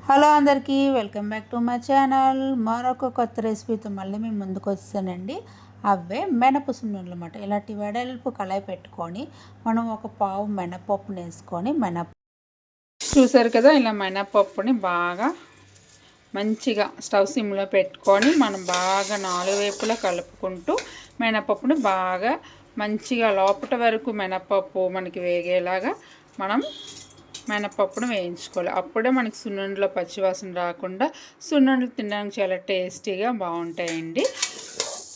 Hello అందరికీ welcome back to my channel. మరొక కొత్త రెసిపీతో మళ్ళీ మేము ముందుకు వచ్చానండి. అవే మినపసున్నులు అన్నమాట. ఇలాంటి వెడల్పు కళాయి పెట్టుకొని మనం ఒక పావు మినపప్పుని వేసుకొని చూసారు కదా, ఇలా మినపప్పుని బాగా మంచిగా స్టవ్ సిమ్లో పెట్టుకొని మనం బాగా నాలుగు వైపులా కలుపుకుంటూ మినపప్పుని బాగా మంచిగా లోపల వరకు మినపప్పు మనకి వేగేలాగా మనం మినపప్పును వేయించుకోవాలి. అప్పుడే మనకి సున్నుండలో పచ్చివాసన రాకుండా సున్నుండలు తినడానికి చాలా టేస్టీగా బాగుంటాయండి.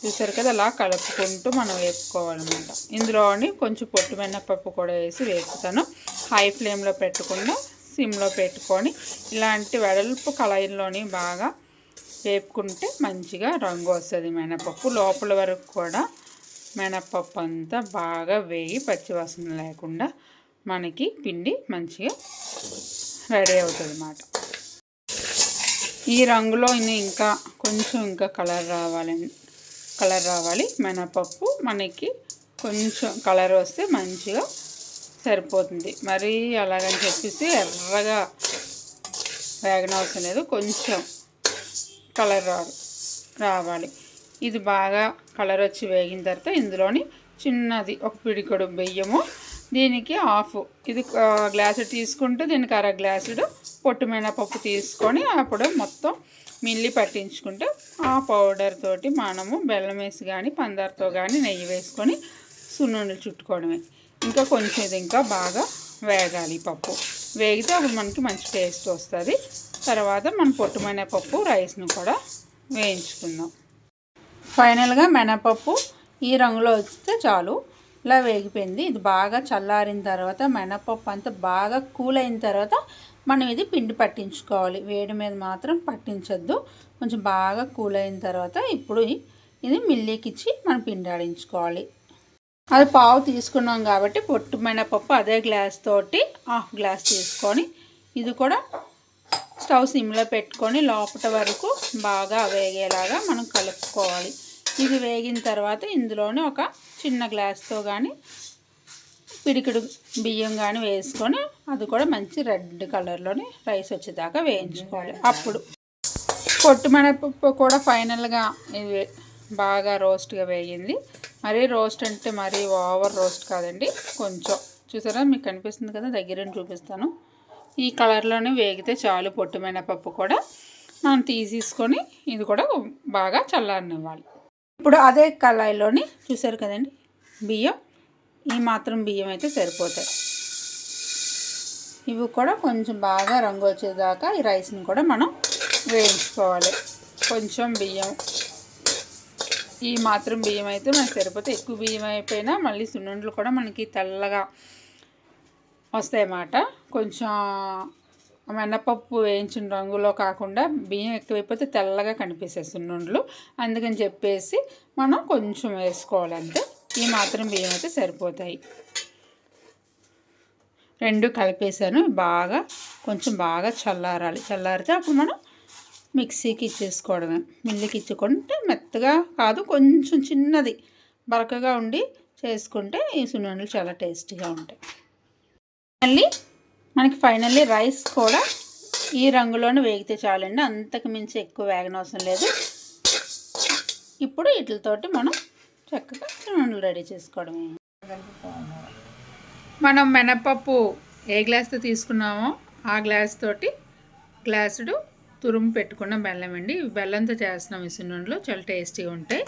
చూసారు కదా, అలా కలుపుకుంటూ మనం వేపుకోవాలన్నమాట. ఇందులోని కొంచెం పొట్టు మినపప్పు కూడా వేసి వేపుతాను. హై ఫ్లేమ్లో పెట్టకుండా సిమ్లో పెట్టుకొని ఇలాంటి వెడల్పు కళాయిల్లోని బాగా వేపుకుంటే మంచిగా రంగు వస్తుంది. మినపప్పు లోపల వరకు కూడా మినపప్పు అంతా బాగా వేగి పచ్చివాసన లేకుండా మనకి పిండి మంచిగా రెడీ అవుతుంది అన్నమాట. ఈ రంగులో ఇంకా కొంచెం కలర్ రావాలి. మినపప్పు మనకి కొంచెం కలర్ వస్తే మంచిగా సరిపోతుంది. మరి అలాగని చెప్పేసి ఎర్రగా వేగనవసరం లేదు, కొంచెం కలర్ రావాలి. ఇది బాగా కలర్ వచ్చి వేగిన తర్వాత ఇందులోని చిన్నది ఒక పిడికెడు బియ్యము, దీనికి హాఫ్, ఇది గ్లాసు తీసుకుంటే దీనికి అర గ్లాసుడు పొట్టు మినపప్పు తీసుకొని అప్పుడు మొత్తం మిల్లి పట్టించుకుంటే ఆ పౌడర్ తోటి మనము బెల్లం వేసి కానీ పందార్తో కానీ నెయ్యి వేసుకొని సున్నుండలు చుట్టుకోవడమే. ఇంకా కొంచెం ఇది ఇంకా బాగా వేగాలి. పప్పు వేగితే అప్పుడు మనకి మంచి టేస్ట్ వస్తుంది. తర్వాత మనం పొట్టు మినపప్పు రైస్ను కూడా వేయించుకుందాం. ఫైనల్గా మినపప్పు ఈ రంగులో వస్తే చాలు. ఇలా వేగిపోయింది. ఇది బాగా చల్లారిన తర్వాత మినపప్పు అంతా బాగా కూల్ అయిన తర్వాత మనం ఇది పిండి పట్టించుకోవాలి. వేడి మీద మాత్రం పట్టించొద్దు. కొంచెం బాగా కూల్ అయిన తర్వాత ఇప్పుడు ఇది మిల్లీకి ఇచ్చి మనం పిండి ఆడించుకోవాలి. అది పావు తీసుకున్నాం కాబట్టి పొట్టు మినపప్పు అదే గ్లాస్ తోటి హాఫ్ గ్లాస్ తీసుకొని ఇది కూడా స్టవ్ సిమ్లో పెట్టుకొని లోపల వరకు బాగా వేగేలాగా మనం కలుపుకోవాలి. ఇది వేగిన తర్వాత ఇందులోనే ఒక చిన్న గ్లాస్తో కానీ పిడికిడు బియ్యం కానీ వేసుకొని అది కూడా మంచి రెడ్ కలర్లోని రైస్ వచ్చేదాకా వేయించుకోవాలి. అప్పుడు పొట్టు మినపప్పు కూడా ఫైనల్గా ఇది బాగా రోస్ట్గా వేగింది. మరీ రోస్ట్ అంటే మరీ ఓవర్ రోస్ట్ కాదండి, కొంచెం. చూసారా, మీకు కనిపిస్తుంది కదా, దగ్గర చూపిస్తాను. ఈ కలర్లోనే వేగితే చాలు. పొట్టు మినపప్పు కూడా మనం తీసేసుకొని ఇది కూడా బాగా చల్లారనివ్వాలి. ఇప్పుడు అదే కళాయిలోని చూసారు కదండి, బియ్యం ఈ మాత్రం బియ్యం అయితే సరిపోతాయి. ఇవి కూడా కొంచెం బాగా రంగు వచ్చేదాకా ఈ రైస్ని కూడా మనం వేయించుకోవాలి. కొంచెం బియ్యం, ఈ మాత్రం బియ్యం అయితే మనకు సరిపోతే. ఎక్కువ బియ్యం అయిపోయినా మళ్ళీ సున్నుండలు కూడా మనకి తెల్లగా వస్తాయన్నమాట. కొంచెం మినపప్పు వేయించిన రంగులో కాకుండా బియ్యం ఎక్కువైపోతే తెల్లగా కనిపిస్తాయి సున్నుండలు. అందుకని చెప్పేసి మనం కొంచెం వేసుకోవాలంటే ఈ మాత్రం బియ్యం అయితే సరిపోతాయి. రెండు కలిపేసాను. కొంచెం బాగా చల్లారాలి. చల్లారితే అప్పుడు మనం మిక్సీకి ఇచ్చేసుకోవడమే. మిల్లికి ఇచ్చుకుంటే మెత్తగా కాదు, కొంచెం చిన్నది బరకగా ఉండి చేసుకుంటే ఈ సున్నుండలు చాలా టేస్టీగా ఉంటాయి. మళ్ళీ మనకి ఫైనల్లీ రైస్ కూడా ఈ రంగులోనే వేగితే చాలండి, అంతకు మించి ఎక్కువ వేగనవసరం లేదు. ఇప్పుడు వీటితోటి మనం చక్కగా సున్నుండలు రెడీ చేసుకోవడమే. మనం మినపప్పు ఏ గ్లాస్తో తీసుకున్నామో ఆ గ్లాస్ తోటి గ్లాసుడు తురుము పెట్టుకున్న బెల్లం అండి. బెల్లంతో చేస్తున్నాం ఈ సున్నుండలు, చాలా టేస్టీగా ఉంటాయి.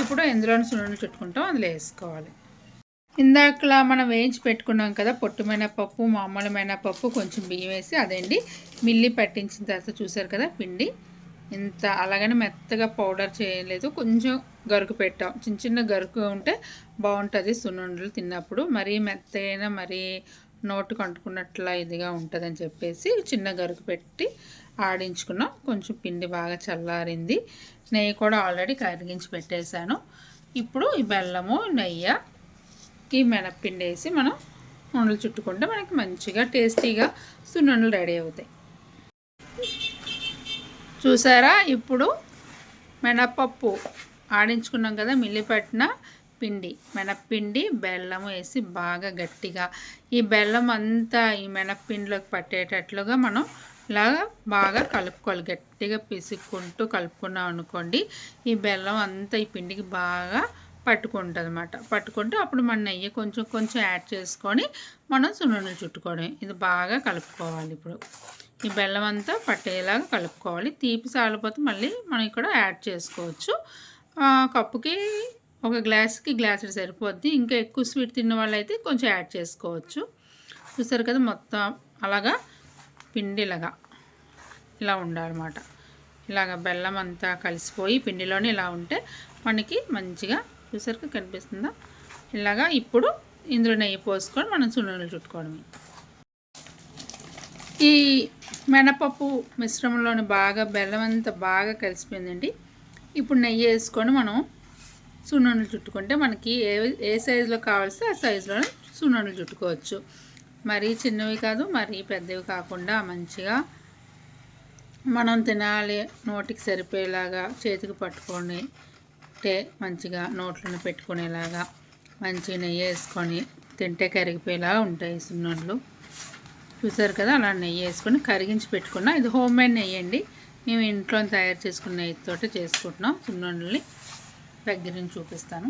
ఇప్పుడు ఎందులోని సున్నుండలు చుట్టుకుంటాం అందులో వేసుకోవాలి. ఇందాకలా మనం వేయించి పెట్టుకున్నాం కదా పొట్టు మినపప్పు, మామూలు మినపప్పు, కొంచెం బియ్యం వేసి అదండి మిల్లి పట్టించిన తర్వాత చూసారు కదా పిండి ఇంత అలాగని మెత్తగా పౌడర్ చేయలేదు, కొంచెం గరుకు పెట్టాం. చిన్న గరుకు ఉంటే బాగుంటుంది సున్నుండలు తిన్నప్పుడు. మరీ మెత్తగా మరీ నోటుకు అంటుకున్నట్లా ఇదిగా ఉంటుందని చెప్పేసి చిన్న గరుకు పెట్టి ఆడించుకున్నాం. కొంచెం పిండి బాగా చల్లారింది. నెయ్యి కూడా ఆల్రెడీ కరిగించి పెట్టేశాను. ఇప్పుడు ఈ బెల్లము నెయ్యి ఈ మినప్పిండి వేసి మనం ఉండలు చుట్టుకుంటే మనకి మంచిగా టేస్టీగా సున్నుండలు రెడీ అవుతాయి. చూసారా, ఇప్పుడు మినపప్పు ఆడించుకున్నాం కదా, మిల్లి పట్టిన పిండి మినప్పిండి బెల్లం వేసి బాగా గట్టిగా ఈ బెల్లం అంతా ఈ మినప్పిండిలోకి పట్టేటట్లుగా మనం ఇలాగా బాగా కలుపుకోవాలి. గట్టిగా పిసుక్కుంటూ కలుపుకున్నాం అనుకోండి, ఈ బెల్లం అంతా ఈ పిండికి బాగా పట్టుకుంటుంది అన్నమాట. పట్టుకుంటే అప్పుడు మన నెయ్యి కొంచెం కొంచెం యాడ్ చేసుకొని మనం సున్నుండలు చుట్టుకోవడం. ఇది బాగా కలుపుకోవాలి. ఇప్పుడు ఈ బెల్లం అంతా పట్టేలాగా కలుపుకోవాలి. తీపి సాలిపోతే మళ్ళీ మనం ఇక్కడ యాడ్ చేసుకోవచ్చు. కప్పుకి ఒక గ్లాస్కి గ్లాసుడు సరిపోద్ది. ఇంకా ఎక్కువ స్వీట్ తిన్న వాళ్ళైతే కొంచెం యాడ్ చేసుకోవచ్చు. చూసారు కదా, మొత్తం అలాగా పిండి ఇలా ఉండాలన్నమాట. ఇలాగ బెల్లం అంతా కలిసిపోయి పిండిలోనే ఇలా ఉంటే మనకి మంచిగా చూసారుగా కనిపిస్తుందా. ఇలాగా ఇప్పుడు ఇందులో నెయ్యి పోసుకొని మనం సున్నుండలు చుట్టుకోవడమే. ఈ మినపప్పు మిశ్రమంలోని బాగా బెల్లం అంతా బాగా కలిసిపోయిందండి. ఇప్పుడు నెయ్యి వేసుకొని మనం సున్నుండలు చుట్టుకుంటే మనకి ఏ సైజులో కావాల్సి ఆ సైజులో సున్నుండలు చుట్టుకోవచ్చు. మరీ చిన్నవి కాదు, మరీ పెద్దవి కాకుండా మంచిగా మనం తినాలి నోటికి సరిపోయేలాగా చేతికి పట్టుకొని మంచిగా నోట్లను పెట్టుకునేలాగా మంచిగా నెయ్యి వేసుకొని తింటే కరిగిపోయేలాగా ఉంటాయి సున్నుండలు. చూసారు కదా, అలా నెయ్యి వేసుకొని కరిగించి పెట్టుకున్నా. ఇది హోమ్ మేడ్ నెయ్యి అండి. మేము ఇంట్లో తయారు చేసుకున్న నెయ్యితో చేసుకుంటున్నాం సున్నుండల్ని. దగ్గర నుంచి చూపిస్తాను.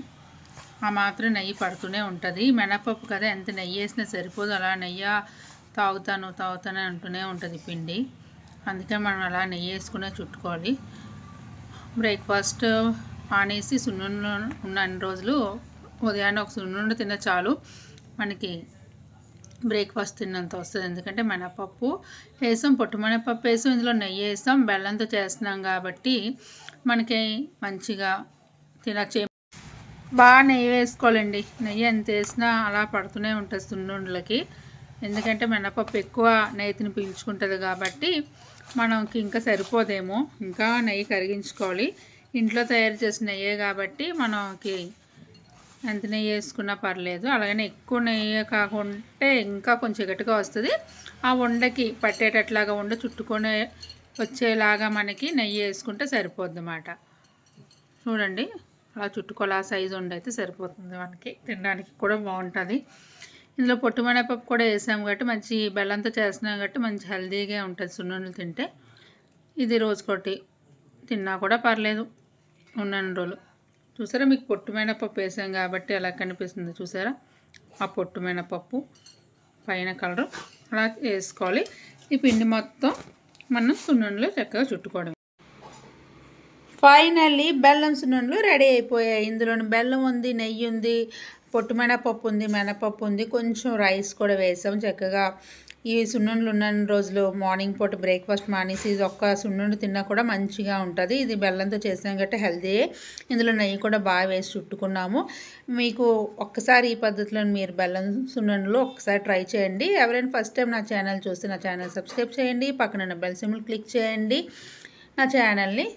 ఆ మాత్రం నెయ్యి పడుతూనే ఉంటుంది. మినపప్పు కదా, ఎంత నెయ్యి వేసినా సరిపోదు. అలా నెయ్యి తాగుతాను అంటూనే ఉంటుంది పిండి. అందుకే మనం అలా నెయ్యి వేసుకునే చుట్టుకోవాలి. బ్రేక్ఫాస్ట్ ఆనేసి సున్నుండలు ఉన్న అన్ని రోజులు ఉదయాన్నే ఒక సున్నుండ తిన్న చాలు, మనకి బ్రేక్ఫాస్ట్ తిన్నంత వస్తుంది. ఎందుకంటే మినపప్పు వేసాం, పొట్టు మినపప్పు వేసాం, ఇందులో నెయ్యి వేసాం, బెల్లంతో చేస్తున్నాం కాబట్టి మనకి మంచిగా తినచ్చే. బాగా నెయ్యి వేసుకోవాలండి. నెయ్యి ఎంత వేసినా అలా పడుతూనే ఉంటుంది సున్నుండలకి. ఎందుకంటే మినపప్పు ఎక్కువ నెయ్యిని పీల్చుకుంటుంది కాబట్టి మనకి ఇంకా సరిపోదేమో, ఇంకా నెయ్యి కరిగించుకోవాలి. ఇంట్లో తయారు చేసిన నెయ్యే కాబట్టి మనకి ఎంత నెయ్యి వేసుకున్నా పర్లేదు. అలాగనే ఎక్కువ నెయ్యి కాకుంటే ఇంకా కొంచెం గట్టిగా వస్తుంది. ఆ ఉండకి పట్టేటట్లాగా ఉండ చుట్టుకొని వచ్చేలాగా మనకి నెయ్యి వేసుకుంటే సరిపోద్ది అన్నమాట. చూడండి, అలా చుట్టుకోవాలి. ఆ సైజు ఉండైతే సరిపోతుంది. మనకి తినడానికి కూడా బాగుంటుంది. ఇందులో పొట్టు మినపప్పు కూడా వేసాము కాబట్టి మంచి బెల్లంతో చేస్తున్నాం కాబట్టి మంచి హెల్తీగా ఉంటుంది సున్నుండలు తింటే. ఇది రోజుకోటి తిన్నా కూడా పర్లేదు ఉన్న రోజులు. చూసారా, మీకు పొట్టు మినపప్పు వేసాం కాబట్టి అలా కనిపిస్తుంది. చూసారా, ఆ పొట్టు మినపప్పు పైన కలరు అలా వేసుకోవాలి. ఈ పిండి మొత్తం మనం సున్నుండలు చక్కగా చుట్టుకోవడం. ఫైనల్లీ బెల్లం సున్నుండలు రెడీ అయిపోయాయి. ఇందులో బెల్లం ఉంది, నెయ్యి ఉంది, పొట్టు మినపప్పు ఉంది, మినపప్పు ఉంది, కొంచెం రైస్ కూడా వేసాం. చక్కగా ఈ సున్నుండలు ఉన్న రోజులు మార్నింగ్ పూట బ్రేక్ఫాస్ట్ మానేసి ఇది ఒక్క సున్నుండు తిన్నా కూడా మంచిగా ఉంటుంది. ఇది బెల్లంతో చేసాం కాబట్టి హెల్తీ. ఇందులో నెయ్యి కూడా బాగా వేసి చుట్టుకున్నాము. మీకు ఒక్కసారి ఈ పద్ధతిలో మీరు బెల్లం సున్నుండలు ఒక్కసారి ట్రై చేయండి. ఎవరైనా ఫస్ట్ టైం నా ఛానల్ చూస్తే నా ఛానల్ సబ్స్క్రైబ్ చేయండి, పక్కన బెల్ సింబల్ క్లిక్ చేయండి. నా ఛానల్ని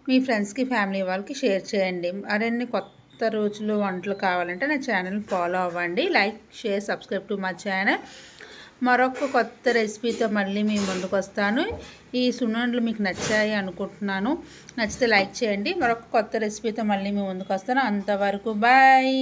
మీ ఫ్రెండ్స్కి, ఫ్యామిలీ వాళ్ళకి షేర్ చేయండి. మరిన్ని కొత్త రోజులు వంటలు కావాలంటే నా ఛానల్ ఫాలో అవ్వండి. Like, share, subscribe to my channel. మరొక కొత్త రెసిపీతో మళ్ళీ మీ ముందుకు వస్తాను. ఈ సున్నుండలు మీకు నచ్చాయి అనుకుంటున్నాను. నచ్చితే లైక్ చేయండి. మరొక కొత్త రెసిపీతో మళ్ళీ మీ ముందుకు వస్తాను. అంతవరకు బాయ్.